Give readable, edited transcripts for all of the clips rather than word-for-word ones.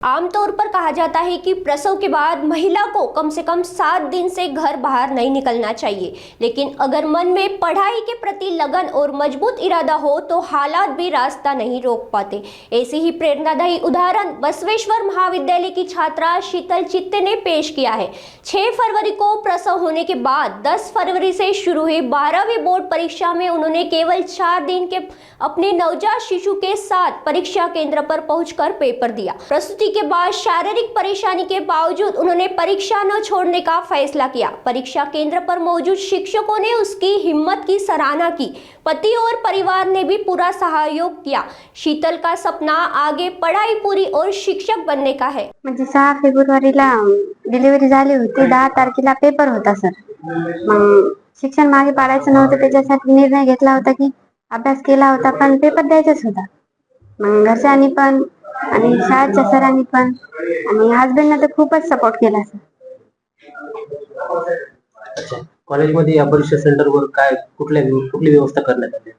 आमतौर पर कहा जाता है कि प्रसव के बाद महिला को कम से कम 7 दिन से घर बाहर नहीं निकलना चाहिए, लेकिन अगर मन में पढ़ाई के प्रति लगन और मजबूत इरादा हो तो हालात भी रास्ता नहीं रोक पाते। ऐसे ही प्रेरणादायी उदाहरण बसवेश्वर महाविद्यालय की छात्रा शीतल चित्ते ने पेश किया है। 6 फरवरी को प्रसव होने के बाद 10 फरवरी से शुरू हुई 12वीं बोर्ड परीक्षा में उन्होंने केवल 4 दिन के अपने नवजात शिशु के साथ परीक्षा केंद्र पर पहुंचकर पेपर दिया। प्रस्तुति के बाद शारीरिक परेशानी के बावजूद उन्होंने परीक्षा न छोड़ने का फैसला किया। परीक्षा केंद्र पर मौजूद शिक्षकों ने उसकी हिम्मत की सराहना की। पति और परिवार ने भी पूरा सहयोग किया। शीतल का सपना आगे पढ़ाई पूरी और शिक्षक बनने का है। म्हणजे 6 फेब्रुवारीला डिलिव्हरी झाली होती, 10 तारखेला पेपर होता सर। मग शिक्षण मागे पाडायचं नव्हतं, त्याच्यासाठी निर्णय घेतला होता की अभ्यास केला होता पण पेपर द्यायचाच होता। मग घरच्यांनी पण आणि शाळेच्या सरांनी पण आणि हसबंडने तर खूपच सपोर्ट केला सर। अच्छा, कॉलेजमध्ये या परीक्षा सेंटरवर काय कुठली व्यवस्था करण्यात आली?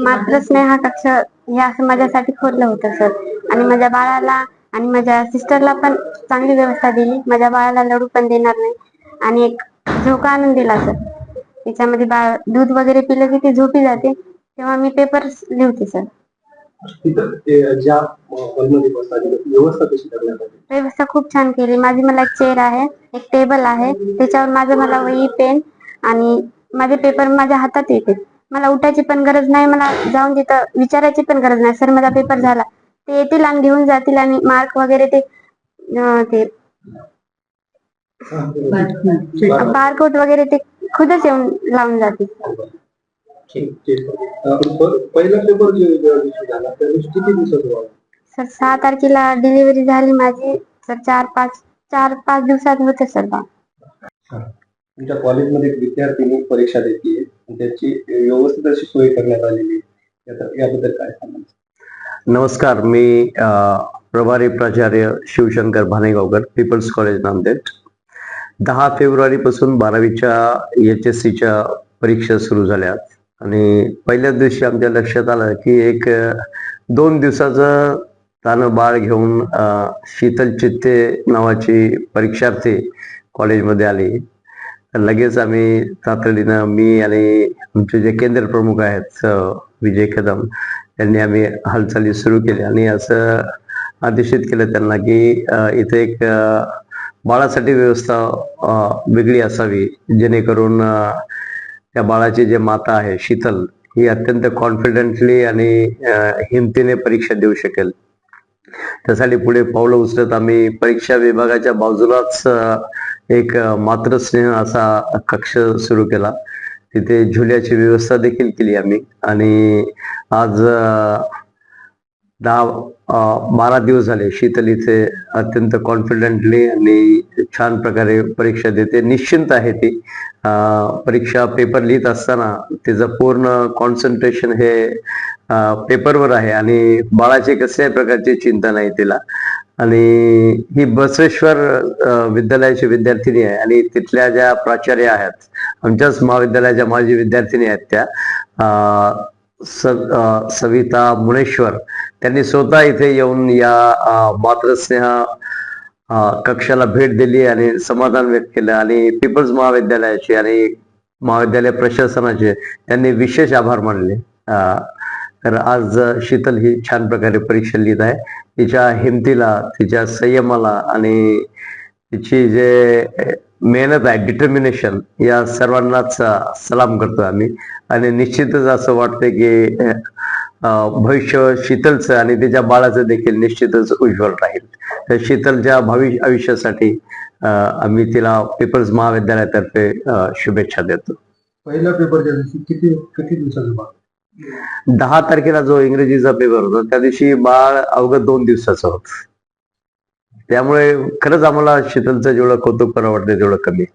मात्र स्नेहा कक्ष हे असं माझ्यासाठी खोललं होतं सर। आणि माझ्या बाळाला आणि माझ्या सिस्टरला पण चांगली व्यवस्था दिली। माझ्या बाळाला लडू पण देणार नाही आणि एक झोका आणून दिला सर। त्याच्यामध्ये बाळ दूध वगैरे पिलं की ती झोपी जाते, तेव्हा मी पेपर लिहते सर। व्यवस्था खूप छान केली। मला एक चेअर आहे, एक टेबल आहे, त्याच्यावर मला वही पेन आणि माझे पेपर माझ्या हातात येते। मला उठायची पण गरज नाही, मला जाऊन तिथं विचारायची पण गरज नाही। सर माझा पेपर झाला, ते येतील आणि घेऊन जातील आणि मार्क वगैरे ते बारकोड वगैरे ते खुदच येऊन लावून जातील। पहिला पेपर झाला त्या दिवशी किती दिवसात झाला सर? 6 तारखेला डिलिव्हरी झाली माझी सर। 4-5 दिवसात होते सर बा। तुमच्या कॉलेजमध्ये एक विद्यार्थिनी परीक्षा देते, त्याची व्यवस्थित अशी सोय करण्यात आलेली, याबद्दल काय सांगाल? नमस्कार, मी प्रभारी प्राचार्य शिवशंकर भानेगावकर, पीपल्स कॉलेज नांदेड। 10 फेब्रुवारी पासून 12वीच्या HSCच्या परीक्षा सुरू झाल्या आणि पहिल्याच दिवशी आमच्या लक्षात आलं की एक 2 दिवसाचं तानं बाळ घेऊन शीतल चित्ते नावाची परीक्षार्थी कॉलेजमध्ये आली। लगेच आम्ही तातडीनं, मी आणि आमचे जे केंद्र प्रमुख आहेत विजय कदम यांनी आम्ही हालचाली सुरू केल्या आणि असं आदेशित केलं त्यांना की इथे एक बाळासाठी व्यवस्था वेगळी असावी, जेणेकरून त्या बाळाची जे माता आहे शीतल ही अत्यंत कॉन्फिडेंटली आणि हिमतीने परीक्षा देऊ शकेल। त्यासाठी पुढे पावलं उचलत आम्ही परीक्षा विभागाच्या बाजूलाच एक मातृस्नेह असा कक्ष सुरू केला। तिथे झुल्याची व्यवस्था देखील केली आम्ही आणि आज 12 दिवस झाले शीतल इथे अत्यंत कॉन्फिडेंटली आणि छान प्रकारे परीक्षा देते। निश्चिंत आहे ती। परीक्षा पेपर लिहित असताना तिचं पूर्ण कॉन्सन्ट्रेशन हे पेपरवर आहे आणि बाळाची कसल्याही प्रकारची चिंता नाही तिला। आणि ही बसवेश्वर विद्यालयाची विद्यार्थिनी आहे आणि तिथल्या ज्या प्राचार्य आहेत, आमच्याच महाविद्यालयाच्या माजी विद्यार्थिनी आहेत त्या सविता मुनेश्वर, त्यांनी स्वतः इथे येऊन या मातृस्नेह कक्षाला भेट दिली आणि समाधान व्यक्त केलं आणि पीपल्स महाविद्यालयाचे आणि महाविद्यालय प्रशासनाचे त्यांनी विशेष आभार मानले। तर आज शीतल ही छान प्रकारे परीक्षा लिहित आहे। तिच्या हिमतीला, तिच्या संयमाला आणि तिची जे मेहनत आहे, डिटर्मिनेशन, या सर्वांनाच सलाम करतो आम्ही। आणि निश्चितच असं वाटतं की भविष्य शीतलचं आणि तिच्या बाळाचं देखील निश्चितच उज्ज्वल राहील। तर शीतलच्या भावी आयुष्यासाठी आम्ही तिला पीपल्स महाविद्यालयातर्फे शुभेच्छा देतो। पहिला पेपर किती दिवसाचा बाळ? 10 तारखेला जो इंग्रजीचा पेपर होता त्या दिवशी बाळ अवघं 2 दिवसाचं होतं। त्यामुळे खरंच आम्हाला शीतलचं जेवढं कौतुक करावं वाटतं तेवढं कमी।